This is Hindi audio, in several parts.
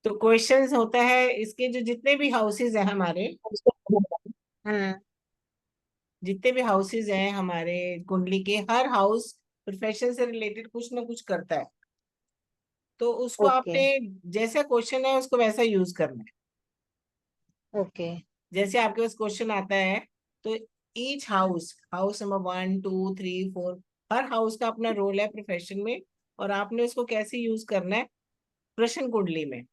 तो क्वेश्चंस होता है इसके, जो जितने भी हाउसेज हैं हमारे, हम्म। जितने भी हाउसेज हैं हमारे कुंडली के, हर हाउस प्रोफेशन से रिलेटेड कुछ ना कुछ करता है। तो उसको ओके। आपने, जैसा क्वेश्चन है उसको वैसा यूज करना है। ओके। जैसे आपके पास क्वेश्चन आता है, तो ईच हाउस, हाउस नंबर 1 2 3 4, हर हाउस का अपना रोल है प्रोफेशन में, और आपने उसको कैसे यूज करना है प्रश्न कुंडली में।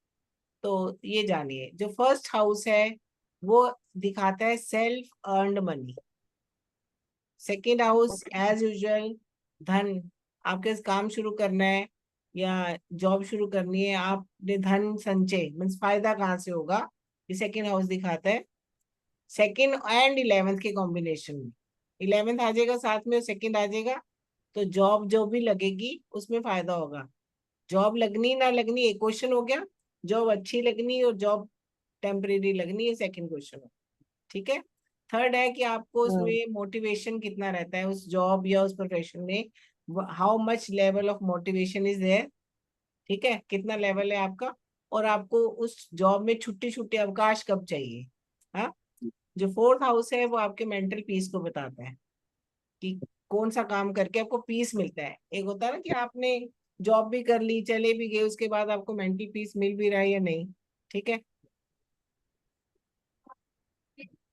तो ये जानिए, जो फर्स्ट हाउस है वो दिखाता है self earned money. Second house as usual, धन, आपके काम शुरू करना है या जॉब शुरू करनी है, आपने धन संचय मीन्स फायदा कहाँ से होगा, ये सेकेंड हाउस दिखाता है। सेकेंड एंड इलेवेंथ के कॉम्बिनेशन में, इलेवेंथ आ जाएगा साथ में और सेकेंड आ जाएगा, तो जॉब जो भी लगेगी उसमें फायदा होगा। जॉब लगनी ना लगनी एक क्वेश्चन हो गया, जॉब अच्छी लगनी और जॉब टेम्परेरी लगनी है सेकंड क्वेश्चन है। ठीक है। थर्ड है कि आपको हम्म। उसमें मोटिवेशन कितना रहता है उस जॉब या उस प्रोफेशन में, how much level of motivation is there. ठीक है, कितना लेवल है आपका, और आपको उस जॉब में छुट्टी छुट्टी अवकाश कब चाहिए। हाँ। जो फोर्थ हाउस है वो आपके मेंटल पीस को बताता है कि कौन सा काम करके आपको पीस मिलता है। एक होता है ना कि आपने जॉब भी कर ली, चले भी गए, उसके बाद आपको मेंटल पीस मिल भी रहा है या नहीं। ठीक है।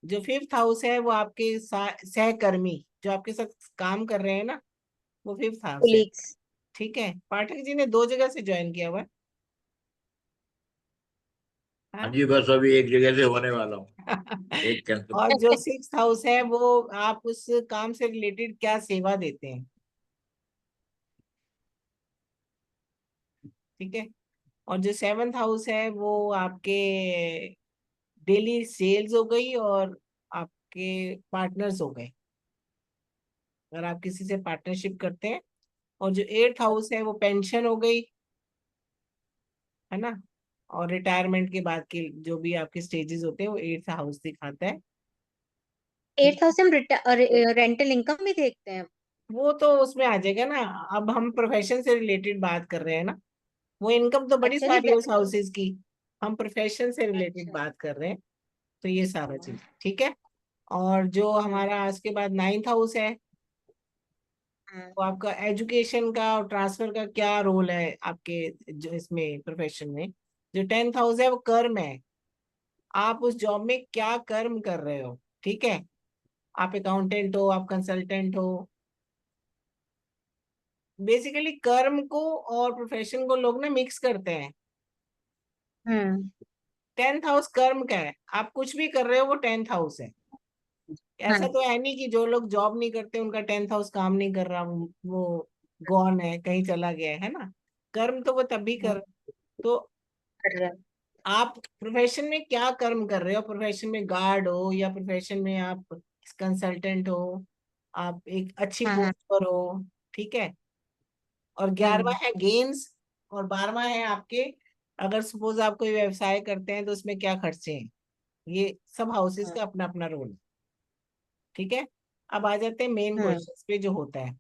जो फिफ्थ हाउस है वो आपके सहकर्मी, जो आपके साथ काम कर रहे हैं ना, वो फिफ्थ हाउस है। कोलीग्स। ठीक है, पाठक जी ने दो जगह से ज्वाइन किया हुआ है। हाँ हाँ? जी, बस अभी एक जगह से होने वाला हूँ। एक कैंसिल। और जो सिक्स हाउस है वो आप उस काम से रिलेटेड क्या सेवा देते हैं। ठीक है। और जो सेवन्थ हाउस है वो आपके डेली सेल्स हो गई और आपके पार्टनर्स हो गए, अगर आप किसी से पार्टनरशिप करते हैं। और जो एट्थ हाउस है वो पेंशन हो गई, है ना, और रिटायरमेंट के बाद के जो भी आपके स्टेजेस होते हैं वो एट्थ हाउस दिखाता है। एट थाउजेंड रेंटल इनकम भी देखते हैं? वो तो उसमें आ जाएगा ना। अब हम प्रोफेशन से रिलेटेड बात कर रहे हैं ना, वो इनकम तो बड़ी अच्छा जी। सारी है उस हाउसेज की, हम प्रोफेशन से रिलेटेड अच्छा। बात कर रहे हैं। तो ये सारा चीज ठीक है। और जो हम्म। हमारा उसके बाद नाइन्थ हाउस है, हम्म। तो आपका एजुकेशन का और ट्रांसफर का क्या रोल है आपके जो इसमें प्रोफेशन में। जो टेंथ हाउस है वो कर्म है, आप उस जॉब में क्या कर्म कर रहे हो। ठीक है, आप अकाउंटेंट हो, आप कंसल्टेंट हो, बेसिकली कर्म को और प्रोफेशन को लोग ना मिक्स करते हैं। हम्म। टेंथ हाउस कर्म का है, आप कुछ भी कर रहे हो वो टेंथ हाउस है। ऐसा हाँ। तो है नहीं कि जो लोग जॉब नहीं करते उनका टेंथ हाउस काम नहीं कर रहा, वो गॉन है, कहीं चला गया है ना। कर्म तो वो तभी कर। तो कर रहे हैं। आप प्रोफेशन में क्या कर्म कर रहे हो, प्रोफेशन में गार्ड हो या प्रोफेशन में आप कंसल्टेंट हो, आप एक अच्छी हाँ हाँ। पोस्ट पर हो। ठीक है। और 11वां हम्म। है गेम्स, और 12वां है आपके, अगर सपोज आप कोई व्यवसाय करते हैं तो उसमें क्या खर्चे हैं। ये सब हाउसेस हाँ। का अपना अपना रोल है। ठीक है। अब आ जाते हैं मेन हम्म। क्वेश्चंस पे जो होता है।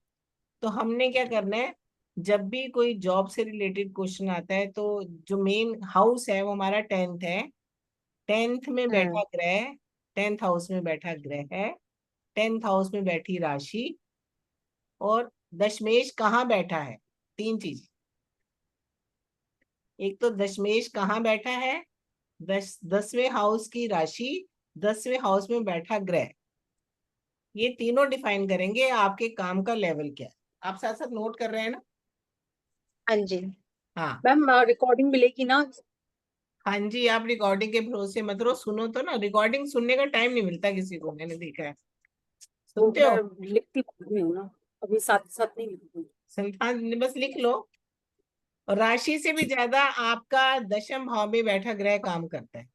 तो हमने क्या करना है, जब भी कोई जॉब से रिलेटेड क्वेश्चन आता है तो जो मेन हाउस है वो हमारा टेंथ है। टेंथ में बैठा हम्म। ग्रह, टेंथ हाउस में बैठा ग्रह है, टेंथ हाउस में बैठी राशि, और दशमेश कहाँ बैठा है। तीन चीज, एक तो दशमेश कहाँ बैठा है, 10वें हाउस की राशि, 10वें हाउस में बैठा ग्रह, ये तीनों डिफाइन करेंगे आपके काम का लेवल क्या है। आप साथ साथ नोट कर रहे हैं ना। हाँ जी। हाँ। मैम रिकॉर्डिंग मिलेगी ना? हाँ जी, आप रिकॉर्डिंग के भरोसे मत रहो, सुनो तो ना, रिकॉर्डिंग सुनने का टाइम नहीं मिलता किसी को, मैंने देखा है। तो सुनते मैं हो। लिखती भी हूँ ना, अभी साथ साथ नहीं लिखती। संतान बस लिख लो। और राशि से भी ज्यादा आपका दशम भाव में बैठा ग्रह काम करता है।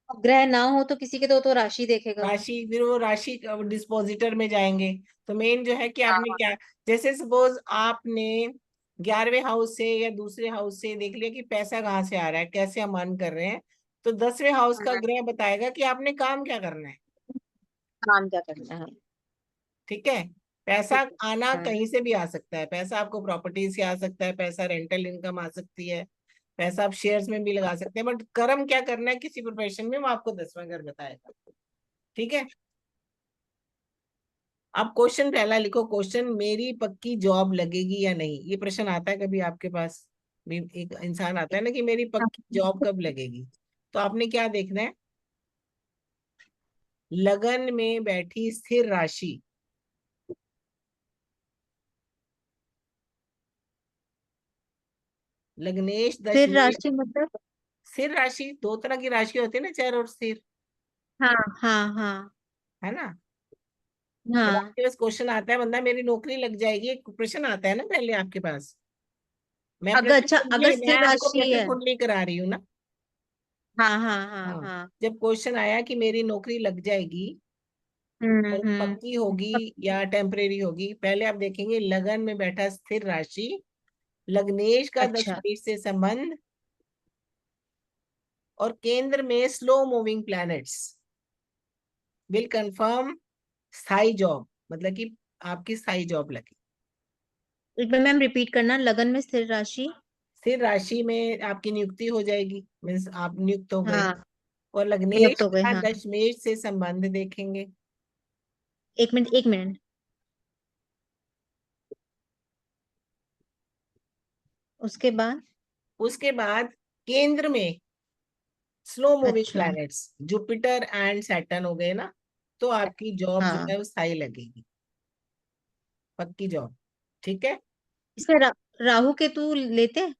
अब ग्रह ना हो तो किसी के तो राशि देखेगा। राशि, फिर वो राशि डिस्पोजिटर में जाएंगे। तो मेन जो है कि आपने हाँ। क्या, जैसे सपोज आपने 11वें हाउस से या दूसरे हाउस से देख लिया कि पैसा कहाँ से आ रहा है, कैसे हम अर्न कर रहे हैं, तो 10वें हाउस का हाँ, ग्रह बताएगा कि आपने काम क्या करना है। काम क्या करना है। ठीक है। पैसा ठीक आना है। हाँ। कहीं से भी आ सकता है, पैसा आपको प्रॉपर्टी से आ सकता है, पैसा रेंटल इनकम आ सकती है, पैसा आप शेयर्स में भी लगा सकते हैं, बट कर्म क्या करना है किसी प्रोफेशन में वो आपको 10वां घर बताएगा। ठीक है, अब क्वेश्चन पहला लिखो, क्वेश्चन मेरी पक्की जॉब लगेगी या नहीं। ये प्रश्न आता है कभी आपके पास भी, एक इंसान आता है ना कि मेरी पक्की जॉब कब लगेगी। तो आपने क्या देखना है, लगन में बैठी स्थिर राशि, लग्नेश फिर दशमेश। राशि मतलब? स्थिर राशि, दो तरह की राशि होती है ना, चर और स्थिर, हाँ हाँ हाँ है ना। जब हाँ। आपके पास क्वेश्चन आता है बंदा मेरी नौकरी लग जाएगी, एक प्रश्न आता है ना पहले आपके पास, मैं अगर प्रश्न अच्छा, अगर कुंडली, मैं स्थिर आपको राशि प्रश्न है। कुंडली करा रही हूँ ना। हाँ हाँ हाँ हाँ, हाँ। जब क्वेश्चन आया कि मेरी नौकरी लग जाएगी और पक्की होगी या टेम्परेरी होगी, पहले आप देखेंगे लगन में बैठा स्थिर राशि, लग्नेश का अच्छा। दशमेश से संबंध, और केंद्र में slow moving planets will confirm स्थाई जॉब, मतलब कि आपकी स्थाई जॉब लगी। एक बार मैम रिपीट करना, लगन में स्थिर राशि। स्थिर राशि में आपकी नियुक्ति हो जाएगी, मीन्स आप नियुक्त हो गए। हाँ, और नियुक्त लग्नेश हो गए, का हाँ। दशमेश से संबंध देखेंगे। एक मिनट एक मिनट। उसके बाद? उसके बाद केंद्र में स्लो मूविंग अच्छा। प्लैनेट्स जुपिटर एंड सैटर्न हो गए ना, तो आपकी जॉब जो हाँ, है वो स्थायी लगेगी, पक्की जॉब। ठीक है, इसमें राहु केतु लेते हैं?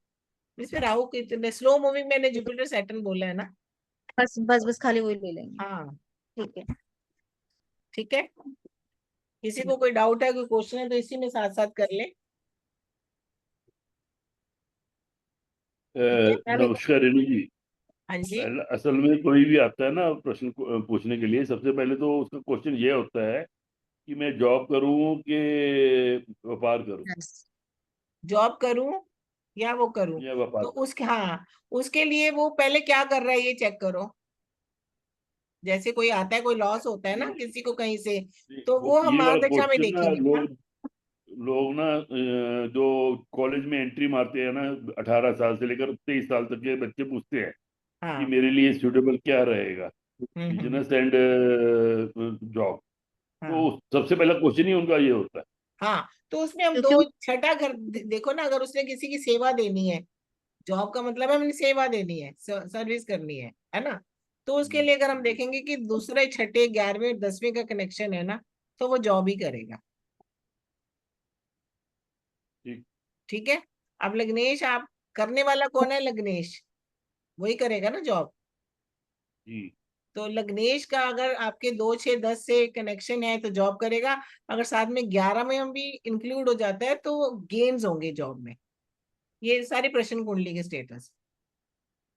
इसमें राहु की स्लो मूविंग, मैंने जुपिटर सैटर्न बोला है ना। बस बस बस, खाली वही ले लेंगे। हाँ, ठीक है। ठीक है, किसी को कोई डाउट है, कोई क्वेश्चन है तो इसी में साथ साथ कर ले। ठीक है, मैं भी। नमस्कार रेणु जी। हाँ जी, असल में कोई भी आता है ना प्रश्न पूछने के लिए, सबसे पहले तो उसका क्वेश्चन ये होता है कि मैं जॉब करूं कि व्यापार करूं यस। जॉब करूं या वो करूं। या व्यापार तो करूं। उसके, हाँ, उसके लिए वो पहले क्या कर रहा है ये चेक करो। जैसे कोई आता है, कोई लॉस होता है ना ये किसी को कहीं से, तो वो हम ये वाला महादशा में क्वेश्चन ना देखेंगे ना। लोग ना जो कॉलेज में एंट्री मारते हैं ना, 18 साल से लेकर 23 साल तक के बच्चे पूछते हैं कि हाँ, मेरे लिए सूटेबल क्या रहेगा, हम्म, बिजनेस एंड जॉब। हाँ, तो सबसे पहला क्वेश्चन ही उनका ये होता है। हाँ। तो उसमें हम क्योंकि दो छठा घर देखो ना, अगर उसने किसी की सेवा देनी है, जॉब का मतलब है हमने सेवा देनी है, सर्विस करनी है ना। तो उसके लिए अगर हम देखेंगे कि दूसरे छठे 11वें और 10वें का कनेक्शन है ना, तो वो जॉब ही करेगा। ठीक। ठीक है, अब लग्नेश, आप करने वाला कौन है, लग्नेश वही करेगा ना जॉब। जी तो लग्नेश का अगर आपके 2 6 10 से कनेक्शन है तो जॉब करेगा। अगर साथ में 11 में हम भी इंक्लूड हो जाता है तो गेन्स होंगे जॉब में। ये सारी प्रश्न कुंडली के स्टेटस।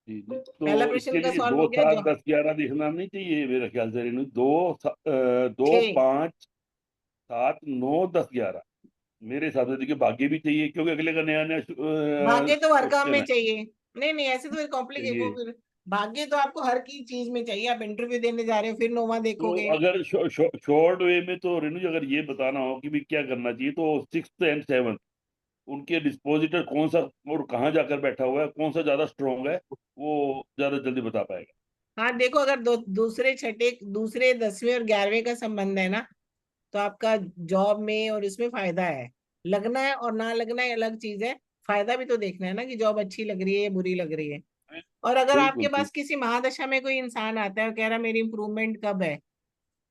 जी जी। पहला तो प्रश्न इसके का लिए सॉल्व दो हो गया, सात जो 10 11 देखना नहीं चाहिए मेरे ख्याल से रेणु। दो 6। 5 7 9 10 11 मेरे हिसाब से देखिए, भाग्य भी चाहिए क्योंकि अगले का नया नया भाग्य तो हर काम क्वेश्चन में है। चाहिए। नहीं नहीं, ऐसे तो फिर कॉम्प्लिकेट वो चाहिए। फिर, भाग्य तो आपको हर की चीज में चाहिए। आप इंटरव्यू देने जा रहे हो फिर नोवा तो देखोगे। अगर शॉर्ट वे में तो रेणु जी, अगर ये बताना हो कि भी क्या करना चाहिए, तो 6th एंड 7th उनके डिस्पोजिटर कौन सा और कहाँ जाकर बैठा हुआ है, कौन सा ज्यादा स्ट्रोंग है, वो ज्यादा जल्दी बता पाएगा। हाँ देखो, अगर दूसरे छठे, दूसरे 10वें और 11वें का संबंध है ना, तो आपका जॉब में और इसमें फायदा है। लगना है और ना लगना है अलग चीज है। फायदा भी तो देखना है ना कि जॉब अच्छी लग रही है या बुरी लग रही है। और अगर आपके बिल्कुल पास किसी महादशा में कोई इंसान आता है और कह रहा है मेरी इंप्रूवमेंट कब है,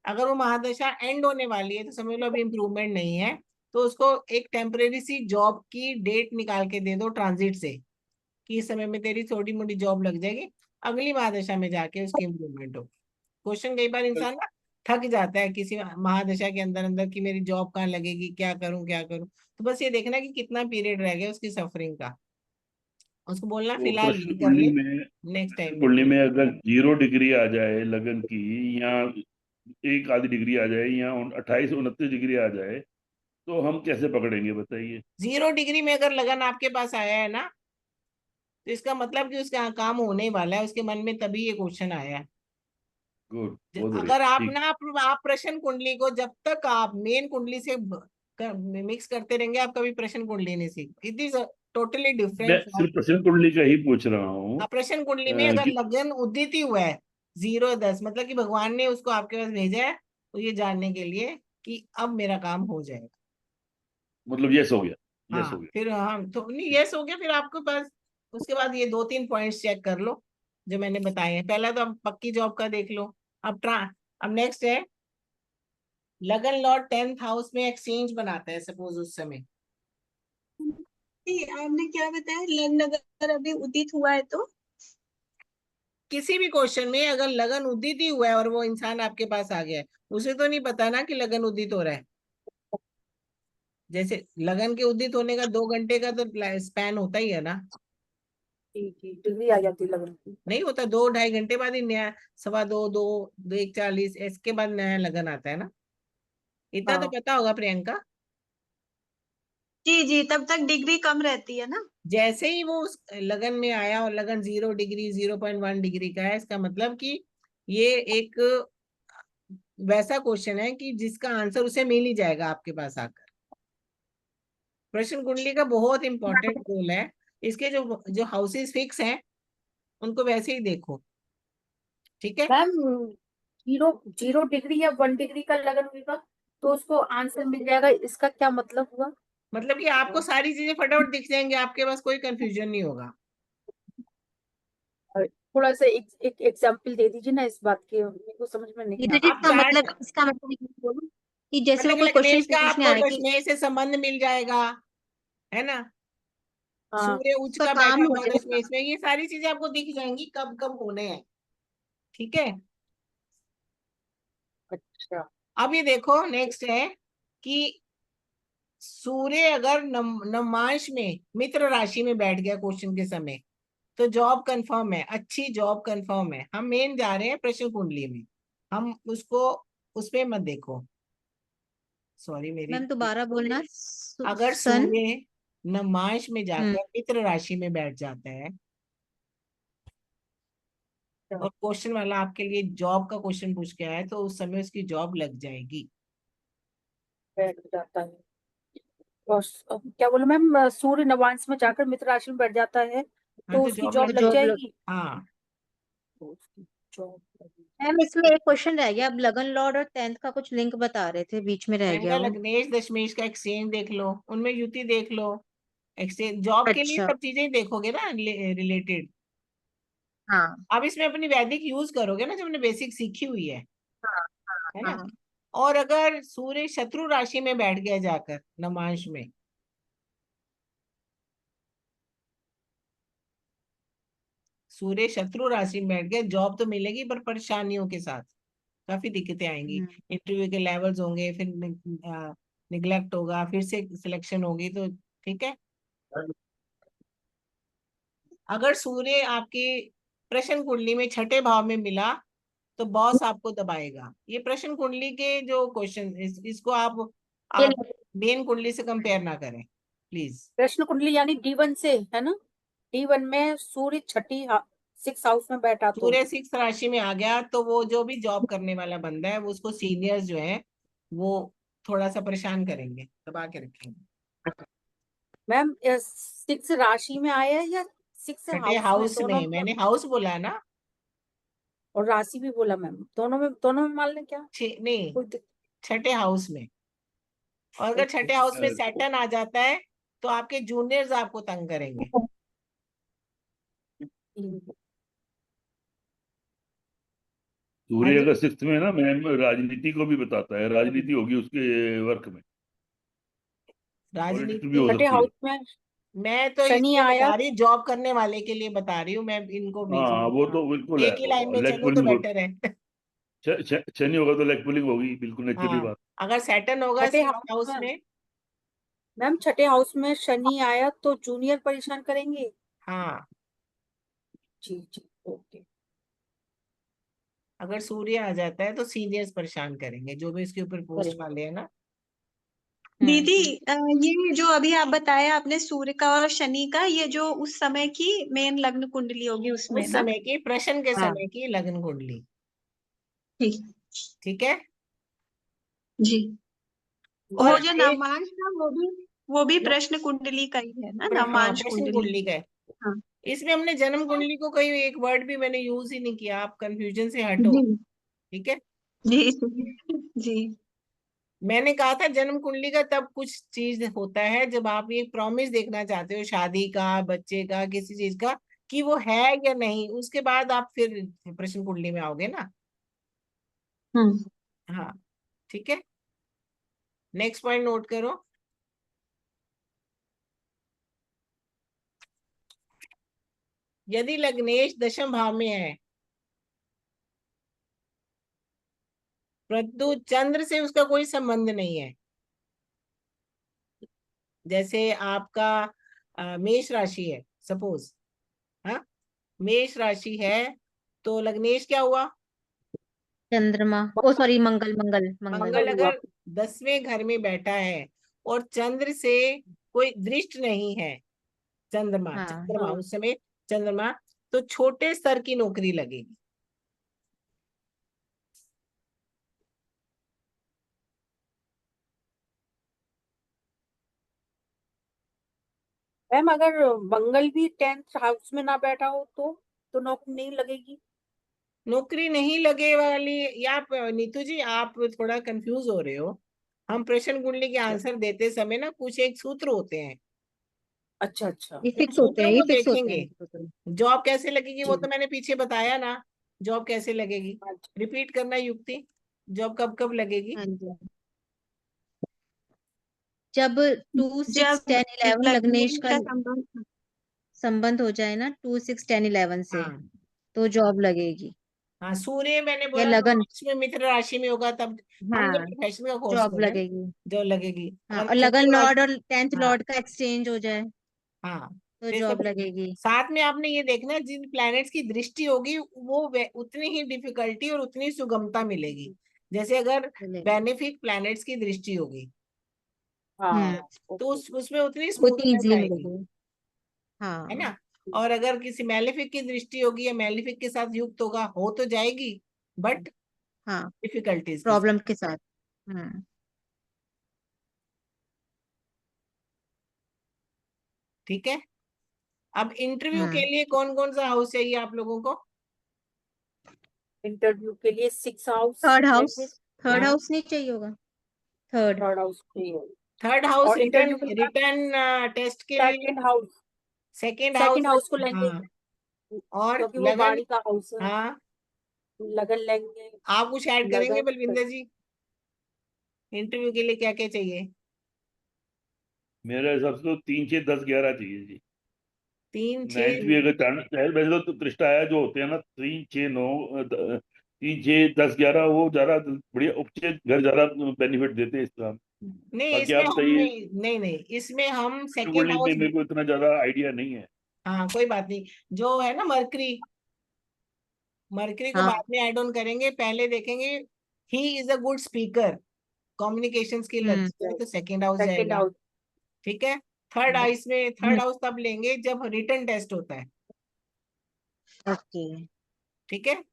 अगर वो महादशा एंड होने वाली है तो समझ लो अभी इंप्रूवमेंट नहीं है। तो उसको एक टेम्परेरी सी जॉब की डेट निकाल के दे दो ट्रांजिट से, कि इस समय में तेरी छोटी मोटी जॉब लग जाएगी, अगली महादशा में जाके उसकी इंप्रूवमेंट हो। क्वेश्चन कई बार इंसान ना थक जाता है किसी महादशा के अंदर अंदर कि मेरी जॉब कहाँ लगेगी, क्या करूं क्या करूं। तो बस ये देखना कि कितना पीरियड रह गया उसकी सफरिंग का, उसको बोलना तो फिलहाल ये कर ले, नेक्स्ट प्रश्न टाइम कुंडली देखिए। में अगर 0 डिग्री आ जाए लगन की, या एक आधी डिग्री आ जाए, या 28 29 डिग्री आ जाए, तो हम कैसे पकड़ेंगे बताइए। 0 डिग्री में अगर लगन आपके पास आया है ना, तो इसका मतलब कि उसका काम होने वाला है उसके मन में, तभी ये क्वेश्चन आया है। गुड, बहुत बढ़िया। अगर आप ठीक। ना आप प्रश्न कुंडली को जब तक आप मेन कुंडली से मिक्स करते रहेंगे, आप कभी प्रश्न कुंडली नहीं सीख। इट इज टोटली मैं डिफरेंट। सिर्फ प्रश्न कुंडली का ही पूछ रहा हूँ प्रश्न कुंडली में अगर कि लगन उदित ही हुआ है 0-10, मतलब कि भगवान ने उसको आपके पास भेजा है तो ये जानने के लिए कि अब मेरा काम हो जाएगा। मतलब यस हो गया, यस हो हाँ गया। फिर हम तो नहीं, यस हो गया, फिर आपके पास उसके बाद ये 2-3 पॉइंट्स चेक कर लो जो मैंने बताए हैं। पहला तो अब पक्की जॉब का देख लो। अब नेक्स्ट है लगन लॉर्ड 10th हाउस में एक्सचेंज बनाता है सपोज उस समय। आपने क्या बताया, लग्न अगर अभी उदित हुआ है तो? किसी भी क्वेश्चन में अगर लगन उदित ही हुआ है और वो इंसान आपके पास आ गया है, उसे तो नहीं पता ना कि लगन उदित हो रहा है। जैसे लगन के उदित होने का 2 घंटे का तो स्पैन होता ही है ना। जी डिग्री आ जाती है लगन की। नहीं होता, 2-2.5 घंटे बाद ही नया, 2:15, 2, 1:40 इसके बाद नया लगन आता है ना। इतना तो हाँ पता होगा प्रियंका। जी, तब तक डिग्री कम रहती है ना। जैसे ही वो उस लगन में आया और लगन 0 डिग्री 0.1 डिग्री का है, इसका मतलब कि ये एक वैसा क्वेश्चन है कि जिसका आंसर उसे मिल ही जाएगा आपके पास आकर। प्रश्न कुंडली का बहुत इंपॉर्टेंट रोल है। इसके जो जो हाउसेस फिक्स हैं उनको वैसे ही देखो, ठीक है। मैम 0 डिग्री या 1 डिग्री का लगन होगा तो उसको आंसर मिल जाएगा, इसका क्या मतलब हुआ? मतलब कि आपको सारी चीजें फटाफट दिख जाएंगे, आपके पास कोई कंफ्यूजन नहीं होगा। थोड़ा सा एक एग्जांपल दे दीजिए ना इस बात के, मेरे को समझ में नहीं दीदी आ आप चार्ट, इसका मतलब ये बोलो कि जैसे वो मतलब कोई क्वेश्चन लग्नेश का पूछने आपको आए कि दशमेश से संबंध मिल जाएगा, है ना। हाँ। सूर्य उच्च उसका का काम बैठा हो हुआ जाएगा। दशमेश में, ये सारी चीजें आपको दिख जाएंगी कब कब होने हैं, ठीक है। अच्छा। अब ये देखो नेक्स्ट है कि सूर्य अगर नवमांश में मित्र राशि में बैठ गया क्वेश्चन के समय, तो जॉब कंफर्म है, अच्छी जॉब कंफर्म है। हम मेन जा रहे हैं प्रश्न कुंडली में, हम उसको उसमें मत देखो। सॉरी मेरी, मैम दोबारा बोलना। अगर सन। सूर्य नवमांश में जाकर मित्र राशि में बैठ जाता है और क्वेश्चन वाला आपके लिए जॉब का क्वेश्चन पूछ के आया है, तो उस समय उसकी जॉब लग जाएगी। बैठ जाता है और क्या बोलो मैम, सूर्य नवांश में जाकर मित्र राशि में बैठ जाता है हाँ तो तो उसकी जॉब जॉब लग, लग जाएगी। हाँ। तो उसकी जॉब लगेगी। मैम इसमें एक क्वेश्चन रह गया, अब लगन लॉर्ड और 10th का कुछ लिंक बता रहे थे, बीच में रह महंगा गया वो। लग्नेश दशमेश का एक्सचेंज देख लो, उनमें युति देख लो। एक्सचेंज जॉब के लिए अच्छा। सब चीजें ही देखोगे ना रिलेटेड। हाँ अब इसमें अपनी वैदिक यूज करोगे ना जो हमने बेसिक सीखी हुई हाँ है ना। हाँ। और अगर सूर्य शत्रु राशि में बैठ गया जाकर नवमांश में, सूर्य शत्रु राशि में बैठ गया, जॉब तो मिलेगी पर परेशानियों के साथ, काफी दिक्कतें आएंगी। इंटरव्यू के लेवल्स होंगे, फिर निग्लेक्ट होगा, फिर से सिलेक्शन होगी, तो ठीक है। अगर सूर्य आपकी प्रश्न कुंडली में छठे भाव में मिला तो बॉस आपको दबाएगा। ये प्रश्न कुंडली के जो क्वेश्चन इसको आप मेन कुंडली से कंपेयर ना करें प्लीज। प्रश्न कुंडली यानी D1 से है ना, D1 में सूर्य छठी 6 हाउस में बैठा तो सूर्य 6th राशि में आ गया तो वो जो भी जॉब करने वाला बंदा है वो उसको सीनियर्स जो है वो थोड़ा सा परेशान करेंगे, दबा के रखेंगे। मैम 6 राशि में आया है या 6 छठे हाउस में, हाउस दोनों में, में? मैंने हाउस बोला ना। और राशि भी बोला मैम, दोनों में मान लें क्या? नहीं, कोई छठे हाउस में। और अगर छठे हाउस में सैटर्न आ जाता है तो आपके जूनियर्स आपको तंग करेंगे। हाँ सूर्य जी। अगर 6th में है ना मैम, राजनीति को भी बताता है, राजनीति होगी उसके वर्क में, पॉलिटिक्स भी हो राजनीति, छठे सकती है। हाउस में मैं तो शनि इसलिए आया। बता रही, जॉब करने वाले के लिए बता रही हूँ मैं, इनको बीच हाँ में वो तो बिल्कुल है, एक ही लाइन में लेग चलूं तो पुलिंग हो, बेटर है। शनि होगा तो लेग पुलिंग होगी, बिल्कुल नेचुरली हाँ, बात। अगर सैटर्न होगा छठे 6th हाउस हाउस में में। मैम, छठे हाउस में शनि आया तो जूनियर परेशान करेंगे। हाँ, जी ओके। अगर सूर्य आ जाता है तो सीनियर्स परेशान करेंगे, जो भी इसके ऊपर पोस्ट करेंगे। वाले हैं ना। दीदी ये जो अभी आप बताया आपने सूर्य का और शनि का, ये जो उस समय की मेन लग्न कुंडली होगी उसमें उस ना? समय की, प्रश्न के हाँ। समय की लग्न कुंडली, ठीक। ठीक है। जी। और वो जो ये नवमांश था वो भी वो भी प्रश्न कुंडली का ही है ना, हाँ, नवांश प्रश्न कुंडली। कुंडली का है। हाँ इसमें हमने जन्म कुंडली को कोई एक वर्ड भी मैंने यूज ही नहीं किया, आप कंफ्यूजन से हटो, जी ठीक है। जी जी। मैंने कहा था जन्म कुंडली का तब कुछ चीज होता है जब आप ये प्रॉमिस देखना चाहते हो शादी का, बच्चे का, किसी चीज का, कि वो है या नहीं, उसके बाद आप फिर प्रश्न कुंडली में आओगे ना। हाँ, ठीक है। नेक्स्ट पॉइंट नोट करो। यदि लग्नेश दशम भाव में है, परंतु चंद्र से उसका कोई संबंध नहीं है, जैसे आपका मेष राशि है सपोज, हाँ, मेष राशि है, तो लग्नेश क्या हुआ? चंद्रमा, ओ सॉरी, मंगल मंगल मंगल। मंगल हुआ। अगर 10वें घर में बैठा है और चंद्र से कोई दृष्ट नहीं है, चंद्रमा हाँ चंद्रमा उस समय चंद्रमा, तो छोटे स्तर की नौकरी लगेगी। मैम अगर मंगल भी 10th हाउस में ना बैठा हो तो नौकरी नहीं लगेगी? नौकरी नहीं लगे वाली, या नीतू जी आप थोड़ा कंफ्यूज हो रहे हो। हम प्रश्न कुंडली के आंसर देते समय ना कुछ एक सूत्र होते हैं, अच्छा अच्छा। ये उन फिक्स होते हैं, सूत्रों ये को फिक्स होते हैं देखेंगे। इनके तो। जॉब कैसे लगेगी वो जी तो मैंने पीछे बताया ना, जॉब कैसे लगेगी, हाँ जी। रिपीट करना युक्ति, जॉब कब कब लगेगी। हाँ जी, जब 2 6 जब 10 11 लग्नेश लग्नेश का का संबंध, संबंध हो जाए ना 2 6 10 11 से, हाँ तो जॉब लगेगी। हाँ, सूर्य मैंने या बोला लगन, मार्च में मित्र राशि में होगा तब। हम तो हाँ, प्रोफेशन का कोर्स जॉब कर रहे हैं, लगेगी। जो लगेगी। हाँ, अगर और लगन मिथुन लॉर्ड राशि, और 10th हाँ लॉर्ड का एक्सचेंज हो जाए हाँ, तो जैसे जॉब लगेगी। साथ में आपने ये देखना है, जिन प्लैनेट्स की दृष्टि होगी वो उतनी ही डिफिकल्टी और उतनी सुगमता मिलेगी, जैसे अगर मिलेगी। बेनिफिक प्लैनेट्स की दृष्टि होगी हाँ तो ओके। उसमें उतनी उतनी स्मूथनेस इजीली आएगी, मिलेगी। है हाँ, ना। और अगर किसी मैलेफिक की दृष्टि होगी या मैलेफिक के साथ युक्त होगा, हो तो जाएगी बट हाँ, डिफिकल्टीज के साथ। प्रॉब्लम के साथ। हम्म। ठीक है। अब इंटरव्यू के हम्म। लिए कौन कौन सा हाउस चाहिए आप लोगों को? इंटरव्यू के लिए 6 हाउस थर्ड या हाउस, फिर थर्ड हाँ, हाउस नहीं चाहिए होगा? थर्ड। थर्ड हाउस चाहिए? थर्ड हाउस और रिटर्न इंटरव्यू के बाद रिटर्न टेस्ट के लिए, second house, second house, second house को लेंगे हाँ, और क्योंकि वो लगन, गाड़ी का हाउस है। हाँ। लगन लेंगे। आप कुछ ऐड करेंगे लगन, बलविंदर जी, इंटरव्यू के लिए क्या क्या चाहिए? मेरे हिसाब से तो 3 6 10 11 चाहिए जी। 9th 3 6, भी अगर चाहे वैसे तो त्रिष्टा है जो होते हैं ना 3 6 9 3 6 10 11 वो ज्यादा बढ़िया उपचय घर ज्यादा बेनिफिट देते हैं इसका। नहीं बाकी इसमें आप हम बताइए, नहीं नहीं, इसमें हम सेकेंड कुंडली में हाउस, मेरे को इतना ज्यादा आइडिया नहीं है। हाँ कोई बात नहीं, जो है ना मरकरी, मरकरी को बाद हाँ। में ऐड ऑन करेंगे, पहले देखेंगे he is a good speaker, communication skill hmm. अच्छी है तो सेकेंड हाउस सेकंड जाएगा, हाउस। ठीक है। थर्ड हाउस में, हम्म। थर्ड हाउस तब लेंगे जब रिटर्न टेस्ट होता है, ओके। ठीक है।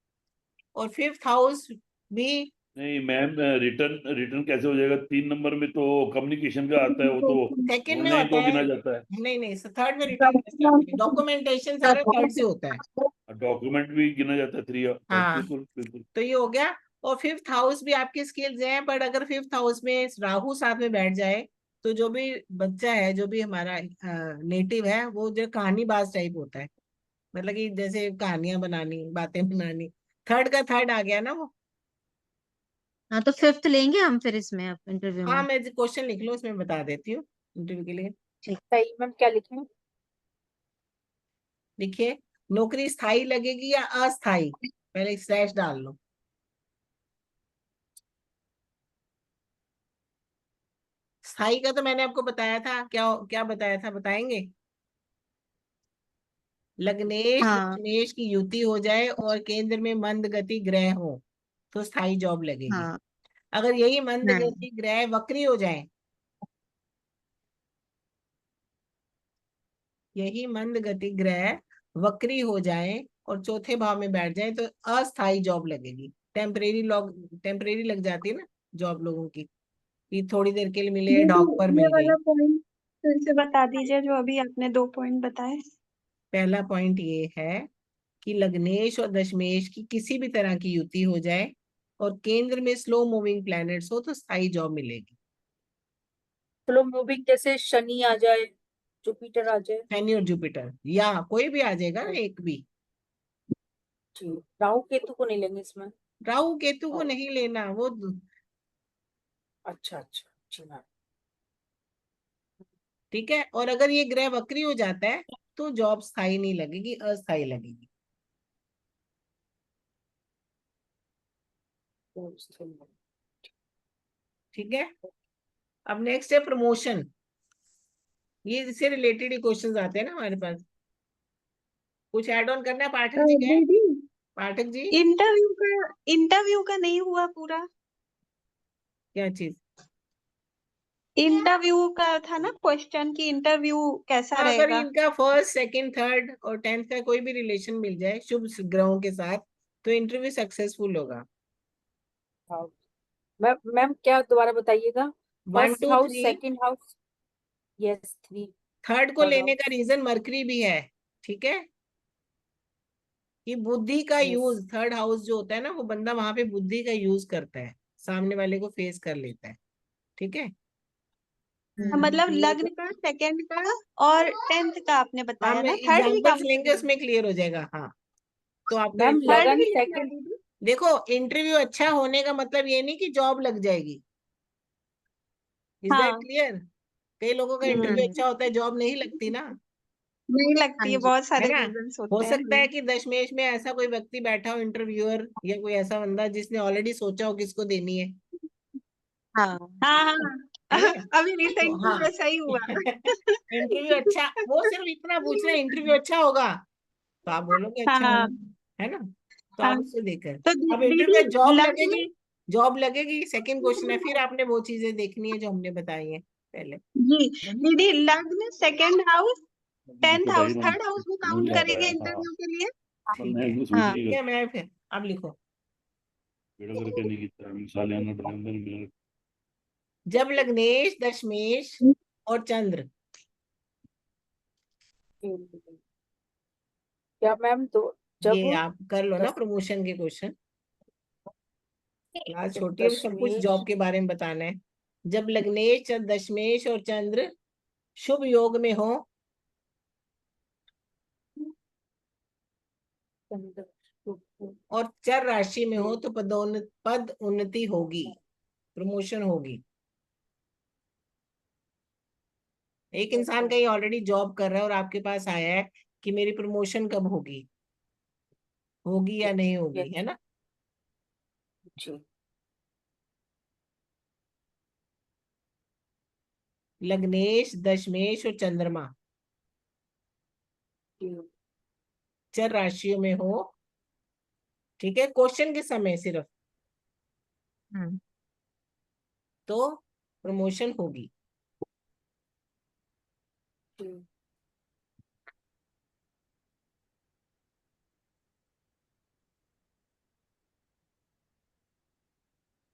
और फिफ्थ हाउस भी, नहीं मैम, रिटर्न रिटर्न कैसे हो जाएगा? 3 नंबर में तो कम्युनिकेशन का आता है, वो तो सेकंड में बोलने ही होता को है, गिना जाता है। नहीं नहीं, थर्ड में रिटर्न टेस्ट आती है, डॉक्यूमेंटेशन सारा थर्ड से होता है। डॉक्यूमेंट भी गिना जाता है 3 हाँ, बिल्कुल बिल्कुल। तो ये हो गया। और फिफ्थ हाउस भी आपकी स्किल्स हैं, बट अगर फिफ्थ हाउस में राहु साथ में बैठ जाए तो जो भी बच्चा है, जो भी हमारा नेटिव है, वो जो कहानीबाज टाइप होता है, मतलब कि जैसे कहानियां बनानी, बातें बनानी, थर्ड का थर्ड आ गया ना वो। हाँ, तो फिफ्थ लेंगे हम फिर इसमें अब इंटरव्यू हाँ, में। मैं क्वेश्चन लिख लो इसमें बता देती हूँ इंटरव्यू के लिए। ठीक। सही मैम, क्या लिखें? देखिए, नौकरी स्थायी लगेगी या अस्थायी, पहले स्लैश डाल लो। स्थायी का तो मैंने आपको बताया था, क्या क्या बताया था, बताएंगे? लग्नेश हाँ। दशमेश की युति हो जाए और केंद्र में मंद गति ग्रह हो तो स्थायी जॉब लगेगी। हाँ। अगर यही मंद हाँ। गति ग्रह वक्री हो जाए, यही मंद गति ग्रह वक्री हो जाए और चौथे भाव में बैठ जाए तो अस्थायी जॉब लगेगी। टेम्परेरी लग जाती है ना जॉब लोगों की, कि थोड़ी देर के लिए मिले, दीदी डॉग पर ये मिल गई। वाला पॉइंट, फिर से बता दीजिए जो अभी आपने 2 पॉइंट बताए। पहला पॉइंट ये है कि लग्नेश और दशमेश की किसी भी तरह की युति हो जाए और केंद्र में स्लो मूविंग प्लैनेट्स हो तो स्थायी जॉब मिलेगी। स्लो मूविंग जैसे शनि आ जाए, जुपिटर आ जाए। शनि और जुपिटर या कोई भी आ जाएगा ना, एक भी। जी, राहु केतु को नहीं लेंगे इसमें। राहु केतु को और- नहीं लेना, वो अच्छा अच्छा, जी मैम। ठीक है। और अगर ये ग्रह वक्री हो जाता है तो जॉब स्थायी नहीं लगेगी, अस्थायी लगेगी। ठीक है। अब नेक्स्ट है प्रमोशन। ये इससे रिलेटेड ही क्वेश्चंस आते हैं ना हमारे पास। कुछ ऐड ऑन करना है पाठक जी? क्या है दीदी, पाठक जी? इंटरव्यू का नहीं हुआ पूरा। क्या चीज? इंटरव्यू का था ना क्वेश्चन कि इंटरव्यू कैसा अगर रहेगा। इनका फर्स्ट सेकंड थर्ड और 10th का कोई भी रिलेशन मिल जाए शुभ ग्रहों के साथ तो इंटरव्यू सक्सेसफुल होगा। हाँ मैम, क्या दोबारा बताइएगा। 1 first 2 house, 3। Second house, yes 3, third को थर्ड लेने का हाउस। रीजन मरकरी भी है। ठीक है, कि बुद्धि का यूज, यस। थर्ड हाउस जो होता है ना, वो बंदा वहां पे बुद्धि का यूज करता है, सामने वाले को फेस कर लेता है। ठीक है। मतलब लग्न का, सेकंड का और 10th का आपने हाँ, बताया मैं ना, थर्ड भी एग्जाम्पल्स काउंट लेंगे, करेंगे? उसमें क्लियर हो जाएगा। हाँ, तो आपका मैम थर्ड लगन भी लेना है सेकंड। दीदी? देखो, इंटरव्यू अच्छा होने का मतलब ये नहीं कि जॉब लग जाएगी। इज दैट हाँ। क्लियर? कई लोगों का इंटरव्यू अच्छा होता है, जॉब नहीं लगती ना, नहीं लगती है, बहुत है सारे ना। रीजंस हो होते हैं। सकता है कि दशमेश में ऐसा कोई व्यक्ति बैठा हो, इंटरव्यूअर या कोई ऐसा बंदा जिसने ऑलरेडी सोचा हो किसको देनी है। हाँ हाँ हाँ है हाँ। ना। अभी तो रिसेंटली हाँ, में सही हुआ। इंटरव्यू अच्छा, वो सिर्फ इतना पूछ रहे इंटरव्यू अच्छा होगा तो आप बोलोगे अच्छा हाँ होगा, है ना। तो हाँ। आप उसको देखकर, तो अब दीदी इंटरव्यू में जॉब लग्न, लगेगी, जॉब लगेगी सेकंड क्वेश्चन है, फिर आपने वो चीजें देखनी है जो हमने बताई है पहले। जी दीदी, लग्न, सेकंड हाउस, 10th बताइए हाउस, मैम, थर्ड हाउस भी समझ काउंट नहीं आ करेंगे पाया। हाँ, इंटरव्यू के लिए? ठीक मैं है, इसमें हाँ। ठीक सूझिएगा। है। मैं फिर अब लिखो, बेड़ा करके नहीं लिखता है, मिसाल आना नवंबर में। जब लग्नेश दशमेश और चंद्र, क्या मैम, तो जब ये आप कर लो ना दस प्रमोशन के क्वेश्चन। क्लास जब छोटी है, सब कुछ दशमेश, जॉब के बारे में बताना है। जब लग्नेश दशमेश और चंद्र शुभ योग में हो और चर राशि में हो तो पद उन्नति होगी, प्रमोशन होगी। एक इंसान कहीं ऑलरेडी जॉब कर रहा है और आपके पास आया है कि मेरी प्रमोशन कब होगी, होगी या नहीं होगी, है ना। जी लग्नेश दशमेश और चंद्रमा जी चर राशियों में हो, ठीक है, क्वेश्चन के समय सिर्फ, तो प्रमोशन होगी। जी।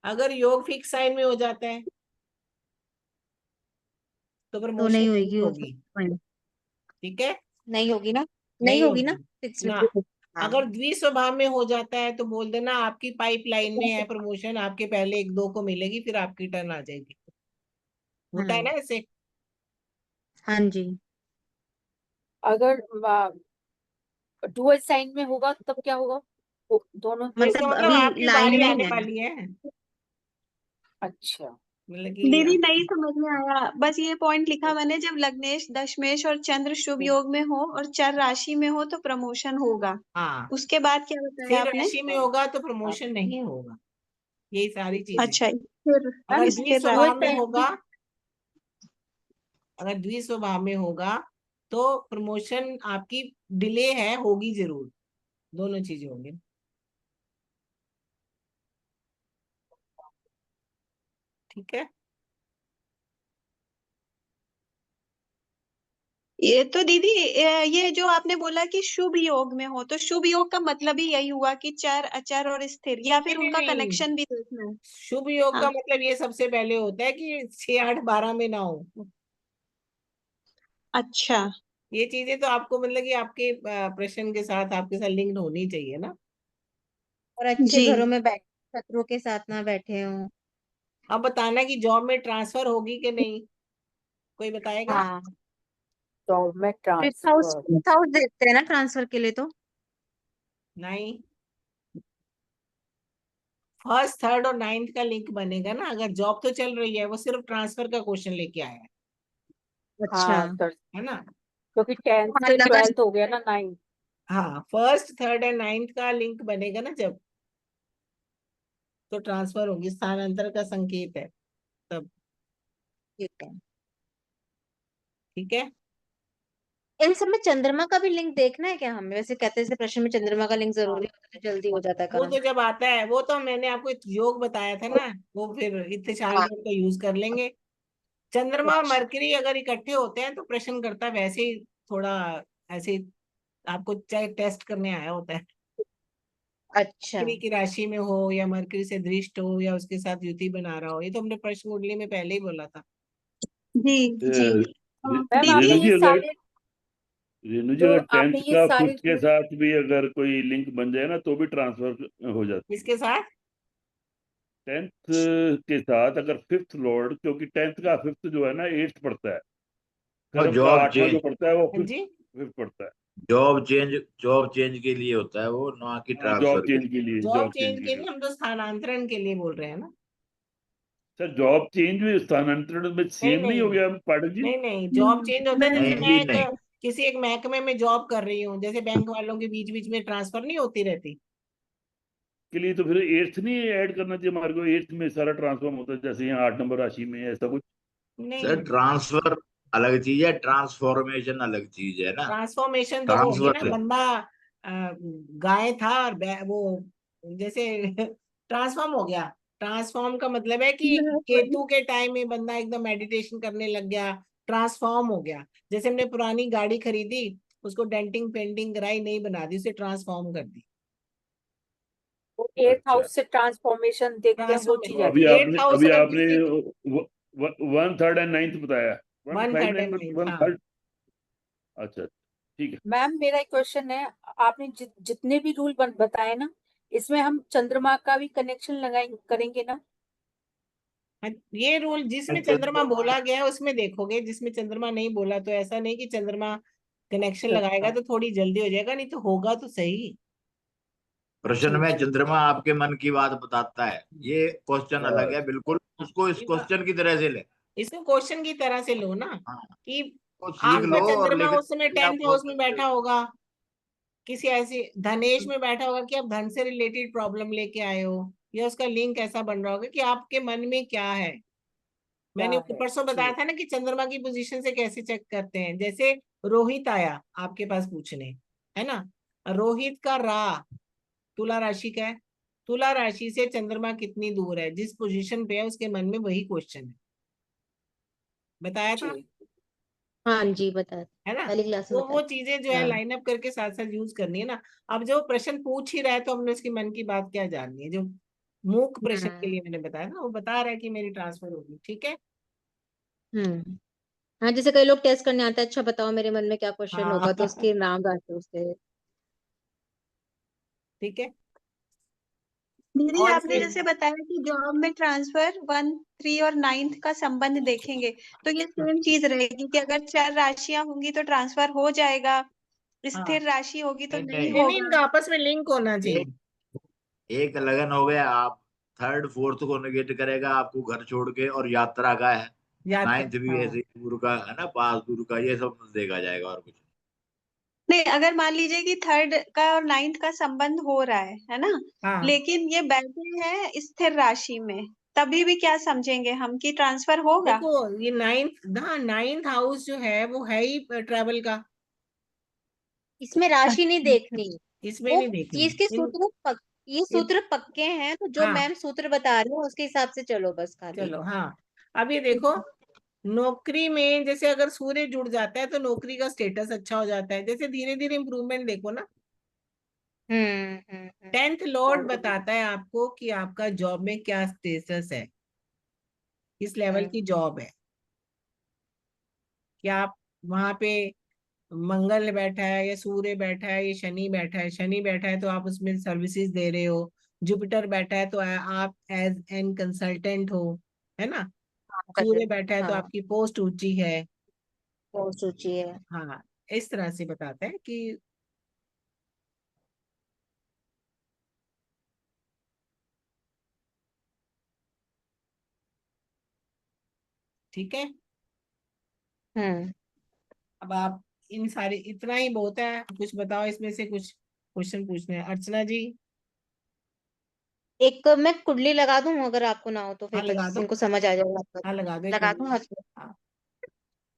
अगर योग फिक्स साइन में हो जाता है तो तो प्रमोशन नहीं नहीं होगी वो होगी। ठीक है, नहीं होगी ना, नहीं नहीं होगी ना होगी फिक्स ना। में। हाँ। अगर द्विस्वभाव में हो जाता है तो बोल देना आपकी पाइपलाइन में है प्रमोशन, आपके पहले एक दो को मिलेगी, फिर आपकी टर्न आ जाएगी। होता है ना ऐसे। हाँ जी। अगर डुअल साइन में होगा तब क्या होगा? दोनों तो इसका मतलब मतलब अभी आपकी लाइन बारी में आने है। वाली है, अच्छा। मतलब कि दीदी नहीं समझ में आया, बस ये पॉइंट लिखा मैंने, जब लग्नेश दशमेश और चंद्र शुभ योग में हो और चर राशि में हो तो प्रमोशन होगा। हाँ, उसके बाद क्या बताया स्थिर आपने? राशि में होगा तो प्रमोशन नहीं होगा। यही सारी चीजें। अच्छा, फिर मैम अगर स्थिर डुअल द्विस्वभाव में राशि। साइन होगा, अगर द्विस्वभाव में होगा तो प्रमोशन आपकी डिले है, होगी जरूर, दोनों चीजें होंगी। ठीक है। ये तो दीदी, ये जो आपने बोला कि शुभ योग में हो, तो शुभ योग का मतलब ही यही हुआ कि चर अचर और स्थिर, या नहीं फिर नहीं उनका नहीं, कनेक्शन भी देखना है? शुभ योग का हाँ। मतलब ये सबसे पहले होता है कि 6 8 12 में ना हो। अच्छा ये चीजें तो आपको मतलब कि आपके प्रश्न के साथ आपके साथ लिंक्ड होनी चाहिए ना। और अच्छे जी। घरों में बैठे, शत्रुओं के साथ ना बैठे हों। अब बताना कि जॉब में ट्रांसफर होगी कि नहीं, कोई बताएगा? हाँ, तो मैं fifth house, transfer fifth house देखते हैं ना ट्रांसफर के लिए तो। नहीं, फर्स्ट थर्ड और नाइन्थ का लिंक बनेगा ना। अगर जॉब तो चल रही है, वो सिर्फ ट्रांसफर का क्वेश्चन लेके आया अच्छा। हाँ सर, है ना। क्योंकि 10th हाँ से लगा। 12th हो गया ना, 9। हाँ, फर्स्ट थर्ड एंड नाइन्थ का लिंक बनेगा ना जब, तो ट्रांसफर होगी, स्थानांतर का संकेत है तब। ठीक है। ठीक है। इन सब में चंद्रमा का भी लिंक देखना है क्या हमें? वैसे कहते हैं इस प्रश्न में चंद्रमा का लिंक जरूरी होता है तो जल्दी हो जाता है वो काम। तो जब आता है, वो तो मैंने आपको एक योग बताया था ना, वो फिर इत्तेशाल हाँ। का यूज कर लेंगे। चंद्रमा और अच्छा। मरकरी अगर इकट्ठे होते हैं तो प्रश्न करता वैसे ही थोड़ा ऐसे ही आपको चाहे टेस्ट करने आया होता है। अच्छा। मरकरी की राशि में हो या मरकरी से दृष्ट हो या उसके साथ युति बना रहा हो, ये तो हमने प्रश्न कुंडली में पहले ही बोला था। जी जी। मैम आपने रेणु दीदी जी ये अगर सारे अगर जो 10th आपने ये का सारे 5th के साथ भी अगर कोई लिंक बन जाए ना तो भी ट्रांसफर हो जाती है। इसके साथ 10th के साथ अगर 5th लॉर्ड, क्योंकि 10th का 5th जो है ना 8th पड़ता है, वो कर्म का जॉब 8वां जो चेंज, पड़ता है वो हाँ 5th जी। 5th पड़ता है। जॉब चेंज के लिए होता है वो, ना कि हाँ, जॉब ट्रांसफर के चेंज लिए। के लिए, जॉब जॉब चेंज चेंज के के लिए। लिए हम तो स्थानांतरण के लिए बोल रहे हैं ना। सर जॉब चेंज में स्थानांतरण में नहीं सेम नहीं हो नहीं गया पाठक जी? नहीं नहीं, जॉब चेंज होता है जैसे नहीं मैं नहीं एक नहीं, किसी एक महकमे में जॉब कर रही हूँ, जैसे बैंक वालों के बीच बीच में ट्रांसफर नहीं होती रहती। के लिए तो फिर 8th नहीं ऐड करना चाहिए हमारे को? 8th में सारा ट्रांसफॉर्म होता है, जैसे यहाँ 8 नंबर राशि में ऐसा कुछ। सर नहीं, ट्रांसफर अलग चीज है, ट्रांसफॉर्मेशन अलग चीज है ना। ट्रांसफॉर्मेशन तो वो होगी ना, ट्रांसफर बंदा गाय था और वो जैसे ट्रांसफॉर्म हो गया। ट्रांसफॉर्म का मतलब है कि केतु के टाइम में बंदा एकदम मेडिटेशन करने लग गया, ट्रांसफॉर्म हो गया। जैसे हमने पुरानी गाड़ी खरीदी, उसको डेंटिंग पेंटिंग कराई, नहीं बना दी, उसे ट्रांसफॉर्म कर दी। वो 8th अच्छा, हाउस से ट्रांसफॉर्मेशन देखते हैं, वो ट्रांसफॉर्म, चीज अभी आती है। एट आपने हाउस अभी अगर आपने किसी 1 3rd एंड 9th बताया, 1 वन 5 थर्ड एंड 9 1 हाँ। 3rd। अच्छा, ठीक है। मैम मेरा एक क्वेश्चन है, आपने जितने भी रूल बताए ना, इसमें हम चंद्रमा का भी कनेक्शन लगाएंगे, करेंगे ना? ये रूल जिसमें चंद्रमा बोला गया है उसमें देखोगे, जिसमें चंद्रमा नहीं बोला तो ऐसा नहीं कि चंद्रमा कनेक्शन लगाएगा अच्छा। तो थोड़ी जल्दी हो जाएगा, नहीं तो होगा तो सही। प्रश्न में चंद्रमा आपके मन की बात बताता है, ये क्वेश्चन अलग है बस बिल्कुल। उसको इस ये तो क्वेश्चन की तरह से ले। इसको क्वेश्चन की तरह से लो ना, हाँ, कि वो सीख आपका लो और चंद्रमा लिखने उस समय के लिए 10th आपको हाउस में बैठा होगा, किसी ऐसी धनेश में बैठा होगा कि आप धन से रिलेटेड प्रॉब्लम लेके आए हो, या उसका लिंक ऐसा बन रहा होगा कि आपके मन में क्या है। क्या मैंने है परसों बताया जी? था ना कि चंद्रमा की पोजीशन से कैसे चेक करते हैं। जैसे रोहित आया आपके पास पूछने, है ना, रोहित का रा तुला राशि का है, तुला राशि से चंद्रमा कितनी दूर है, जिस पोजीशन पे है उसके मन में वही क्वेश्चन है, बताया था, जी। हाँ जी, बता, है ना। पहली क्लास में तो वो बताया। चीजें जो है हाँ। लाइन अप करके साथ साथ यूज करनी है ना। अब जो प्रश्न पूछ ही रहा है तो हमने उसकी मन की बात क्या जाननी है। जो मूक प्रश्न के लिए मैंने बताया ना, वो बता रहा है कि मेरी ट्रांसफर होगी, ठीक है। हम्म। हाँ, जैसे कई लोग टेस्ट करने आते हैं, अच्छा बताओ मेरे मन में क्या क्वेश्चन हाँ होगा, तो उसके नाम डालते हैं उससे। ठीक है। दीदी और आपने फिर जैसे बताया कि जॉब में ट्रांसफर 1 3 और 9th का संबंध देखेंगे, तो ये सेम चीज रहेगी कि अगर 4 राशियां होंगी तो ट्रांसफर हो जाएगा, हाँ, स्थिर राशि होगी तो नहीं नहीं नहीं नहीं, होगा। इनका आपस में लिंक होना चाहिए। एक एक लगन हो गया, आप थर्ड फोर्थ को नेगेट करेगा आपको घर छोड़ के, और यात्रा का है। याद कर, 9th भी हाँ ऐसे ही दूर का है ना, पास दूर का, ये सब देखा जाएगा और कुछ नहीं, अगर मान लीजिए कि 3rd का और 9th का संबंध हो रहा है ना, हाँ। लेकिन ये बैठे हैं स्थिर राशि में, तभी भी क्या समझेंगे हम कि ट्रांसफर होगा? देखो ये नाइन्थ हाउस जो है वो है ही ट्रेवल का, इसमें राशि नहीं अच्छा। देखनी। इसमें वो नहीं देखनी चीज के इन, ये इन सूत्र पक्के हैं, तो जो हाँ मैम सूत्र बता रही है उसके हिसाब से चलो बस खाली। चलो हाँ। अब ये देखो, नौकरी में जैसे अगर सूर्य जुड़ जाता है तो नौकरी का स्टेटस अच्छा हो जाता है, जैसे धीरे धीरे इंप्रूवमेंट देखो ना। हम्म। 10th लॉर्ड बताता है आपको कि आपका जॉब में क्या स्टेटस है, किस लेवल हम्म। की जॉब है, क्या आप वहां पे मंगल बैठा है या सूर्य बैठा है या शनि बैठा है, शनि बैठा है तो आप उसमें सर्विसेज दे रहे हो, जुपिटर बैठा है तो आप एज एन कंसल्टेंट हो, है ना, काम कर रहे सूर्य हो। बैठा है तो हाँ, आपकी पोस्ट ऊंची है। वो सोची है। हाँ, इस तरह से बताते हैं कि ठीक है। हम्म। अब आप इन सारी, इतना ही बहुत है, कुछ बताओ इसमें से, कुछ क्वेश्चन पूछने हैं अर्चना जी। एक मैं कुंडली लगा दूं अगर आपको ना हो तो, हाँ फिर लगा दो, इनको समझ आ जाएगा आपका। हाँ लगा दो एक लगा मिनट। दूं आपको? हाँ,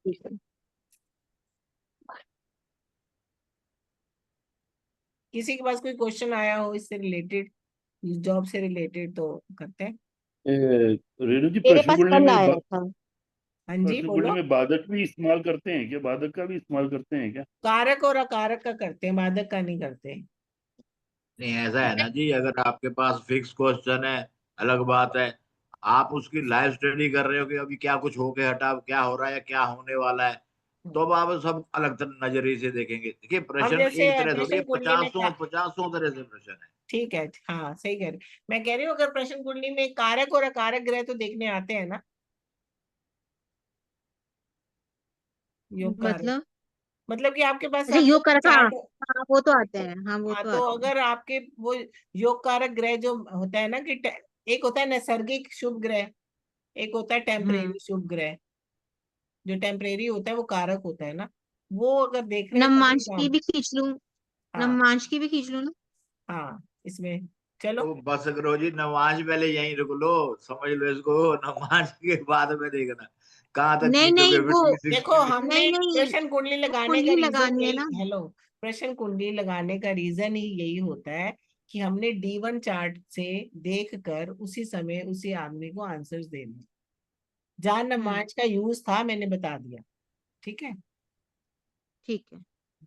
ठीक है। किसी के पास कोई क्वेश्चन आया हो इससे रिलेटेड, जॉब से रिलेटेड, तो करते हैं। रेणु जी, मेरे पास कल आया था। हाँ जी प्रश्न कुंडली बोलो। में बाधक भी इस्तेमाल करते हैं क्या? बाधक का भी इस्तेमाल करते हैं क्या? कारक और अकारक का करते हैं, बाधक का नहीं करते। नहीं, ऐसा है ना जी, अगर आपके पास फिक्स क्वेश्चन है अलग बात है। आप उसकी लाइव स्टडी कर रहे हो कि अभी क्या कुछ होके हटा, क्या हो रहा है, क्या होने वाला है, तो अब आप सब अलग नजरिए से देखेंगे। देखिए, हम प्रश्न जैसे एक तरह थोड़ी है, प्रश्न कुंडली में पचासों पचासों तरह से प्रश्न है। ठीक है, हाँ सही कह रहे, मैं कह रही हूँ अगर प्रश्न कुंडली में कारक और अकारक ग्रह तो देखने आते हैं ना, योग कारक, मतलब मतलब कि आपके पास अच्छा, अगर योग करा था। चार्ट, हाँ, वो तो आते हैं, हाँ वो हाँ तो तो आते हैं। अगर आपके वो योग कारक ग्रह जो होता है ना कि एक होता है नैसर्गिक शुभ ग्रह, एक होता है हम्म। टेम्परेरी शुभ ग्रह। जो टेम्परेरी होता है वो कारक होता है ना, वो अगर देख रहे हैं तभी नवमांश की काम। भी खींच लूं? हाँ, नवमांश की भी खींच लूं ना? हाँ इसमें चलो। तो बस करो जी, नमाज पहले यहीं रुक लो, समझ लो इसको। नमाज के बाद में देखना कहाँ तक नहीं नहीं, खींचोगे फिर वो देखो हमने नहीं नहीं, प्रश्न कुंडली वो लगाने का कुंडली रीजन लगानी है यही, ना। हेलो, प्रश्न कुंडली लगाने का रीजन ही यही होता है कि हमने D1 चार्ट से देख कर उसी समय उसी आदमी को आंसर्स देने। जहां हम्म। नमाज का यूज था मैंने बता दिया, ठीक है, ठीक है।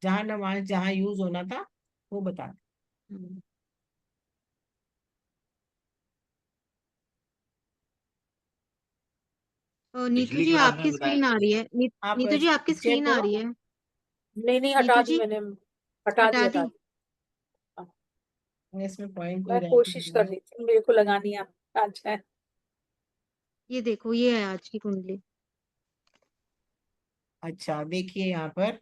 जहां नमाज जहां यूज होना था वो बता दिया। हम्म। नीतू पिछली जी क्लास में आपकी बताया स्क्रीन आ था रही जी। है, आप नीतू जी आपकी चेक स्क्रीन आ करो। रही है। नहीं नहीं, हटा नीतू दी जी मैंने। हटा दी, हटा हटा दी। दी। हाँ, इसमें पॉइंट कोई मैं रह कोशिश नहीं कर गया। रही थी, मेरे को लगानी है आज है। ये देखो, ये है आज की कुंडली। अच्छा देखिए यहाँ पर,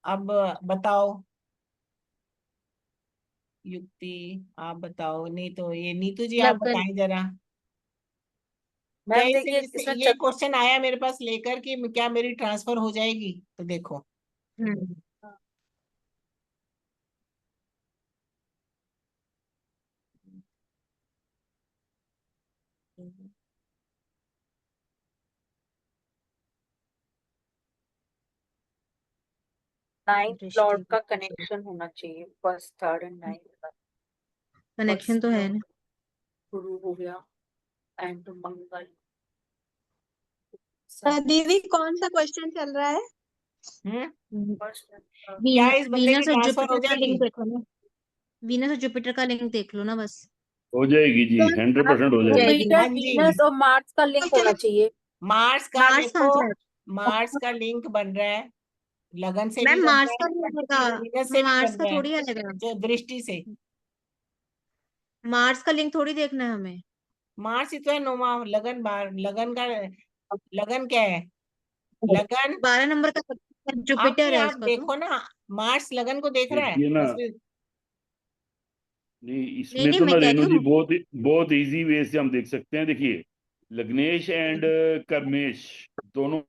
अब बताओ युक्ति, आप बताओ, नहीं तो ये नीतू जी आप लगन। बताएं जरा। क्या मैम इसे, देखिए, इसे इसमें ये क्वेश्चन आया मेरे पास लेकर कि क्या मेरी ट्रांसफर हो जाएगी, तो देखो। हम्म। 9th दृष्टि लॉर्ड का कनेक्शन होना चाहिए, first, third and 9th। Connection तो है ना। गुरु हो गया एंड मंगल। दीदी कौन सा क्वेश्चन चल रहा है? फर्स्ट क्या इस बंदे की वीनस और ट्रांसफर हो जुपिटर का जाएगी? लिंक देखो ना। वीनस और जुपिटर का लिंक देख लो ना बस। हो जाएगी जी, 100% हो जाएगी। जाएगी। हाँ जुपिटर, जी, वीनस और मार्स का लिंक होना चाहिए। मार्स का मार्स देखो, कहाँ से है? मार्स का लिंक बन रहा है, लगन से भी मैम बन मार्स रहा का है, नहीं आएगा। वीनस से भी मार्स बन का रहा है, थोड़ी आएगा। जो दृष्टि से। मार्स का लिंक थोड़ी देखना है हमें। मार्स ही तो है नौवा, लगन बार, लगन का, लगन क्या है, लगन। 12 नंबर का आप जुपिटर नहीं, है आप उसका तो। देखो ना, मार्स लगन को देख रहा है देखिए ना, उसमें। नहीं नहीं इसमें नहीं, तो मैं ना कह रही रेणु जी हूँ। बहुत बहुत इजी वे से हम देख सकते हैं। देखिए, लग्नेश एंड कर्मेश दोनों